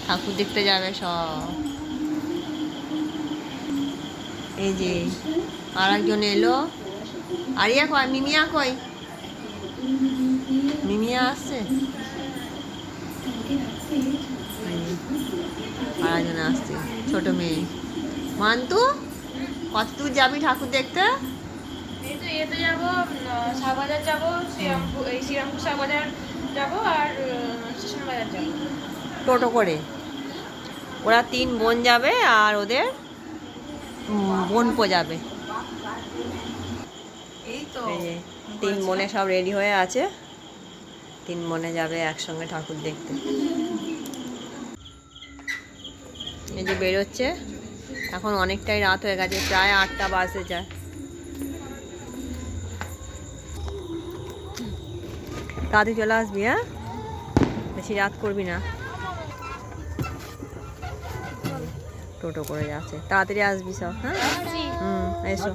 ঠাকুর দেখতে যাবে সব। এই যে আর একজন এলো। আরিয়া কই, মিমিয়া কই? মিমিয়া আসছে, আর একজন আসছে, ছোট মেয়ে। মান্তু, কত দূর যাবি ঠাকুর দেখতে? এই তো এতে যাবো, শাহবাজার যাবো, শ্রীরামপুর শাহবাজার যাবো, আর স্টেশন বাজার যাবো টোটো করে। ওরা 3 বোন যাবে আর ওদের বোনপো যাবে। এই তো এই যে 3 বোনে সব রেডি হয়ে আছে, 3 বোনে যাবে একসঙ্গে ঠাকুর দেখতে। এই যে বেরোচ্ছে, এখন অনেকটাই রাত হয়ে গেছে, প্রায় 8টা বাজতে যায়। তাড়াতাড়ি চলে আসবি, হ্যাঁ, বেশি রাত করবি না। টোটো করে যাচ্ছে, তাড়াতাড়ি আসবি সব। হ্যাঁ, এসো।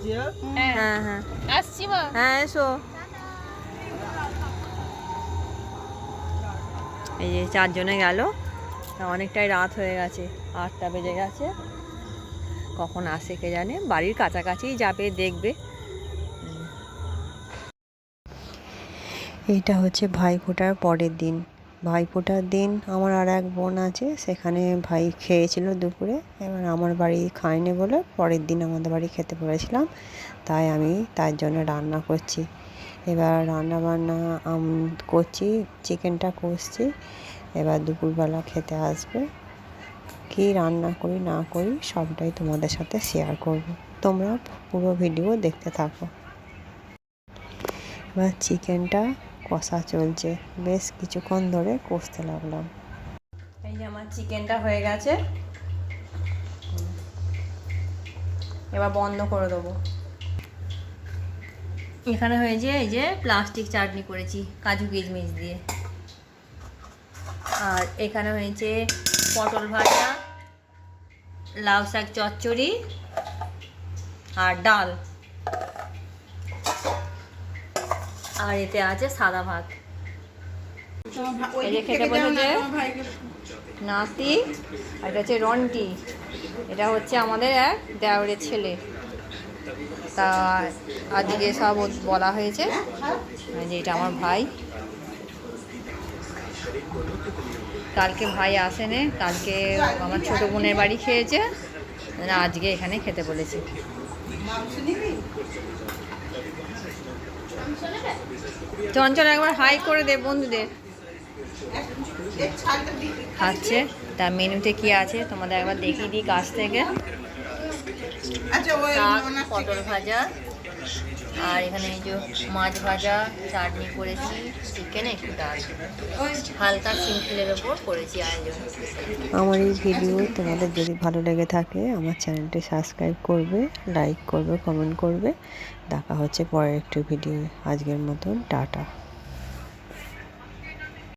হ্যাঁ হ্যাঁ আসছি মা। হ্যাঁ এসো। এই যে 4 জনে গেল, তা অনেকটাই রাত হয়ে গেছে, 8টা বেজে গেছে। কখন আসে কে জানে, বাড়ির কাছাকাছি যাবে, দেখবে। এইটা হচ্ছে ভাইফোঁটার পরের দিন। ভাইফোঁটার দিন আমার আর এক বোন আছে, সেখানে ভাই খেয়েছিল দুপুরে, এবার আমার বাড়ি খায়নি বলে পরের দিন আমাদের বাড়ি খেতে পড়েছিলাম, তাই আমি তার জন্য রান্না করছি। এবার রান্না বান্না করছি, চিকেনটা কষছি। এবার দুপুরবেলা খেতে আসবে, কী রান্না করি না করি সবটাই তোমাদের সাথে শেয়ার করব, তোমরা পুরো ভিডিও দেখতে থাকো। এবার চিকেনটা কষা চলছে, বেশ কিছুক্ষণ ধরে কষতে লাগলাম। এই যে আমার চিকেনটা হয়ে গেছে, এবার বন্ধ করে দেবো। এখানে হয়েছে এই যে প্লাস্টিক চাটনি করেছি কাজু কিশমিশ দিয়ে, আর এখানে হয়েছে পটল ভাজা, লাউ শাক চচ্চড়ি আর ডাল, আর এতে আছে সাদা ভাত। এই যে খেতে বসেছে নাতি, আর এটা হচ্ছে রন্টি, এটা হচ্ছে আমাদের এক দেওরের ছেলে। তা আজকে সব বলা হয়েছে যে এটা আমার ভাই। কালকে ভাই আসেনি, কালকে আমার ছোটো বোনের বাড়ি খেয়েছে, আজকে এখানে খেতে বলেছি। চঞ্চল একবার হাই করে দে বন্ধুদের। খাচ্ছে, তার মেনুতে কি আছে তোমাদের একবার দেখিয়ে দিই কাছ থেকে। শাক, পটল ভাজা, আর এখানে এই যে মাছ ভাজা, চাটনি করেছি, চিকেন, একটু ডাল, হালকা সিম্পলের ওপর করেছি আয়োজন। আমার এই ভিডিও তোমাদের যদি ভালো লেগে থাকে আমার চ্যানেলটি সাবস্ক্রাইব করবে, লাইক করবে, কমেন্ট করবে। দেখা হচ্ছে পরের একটি ভিডিও। আজকের মতন টাটা।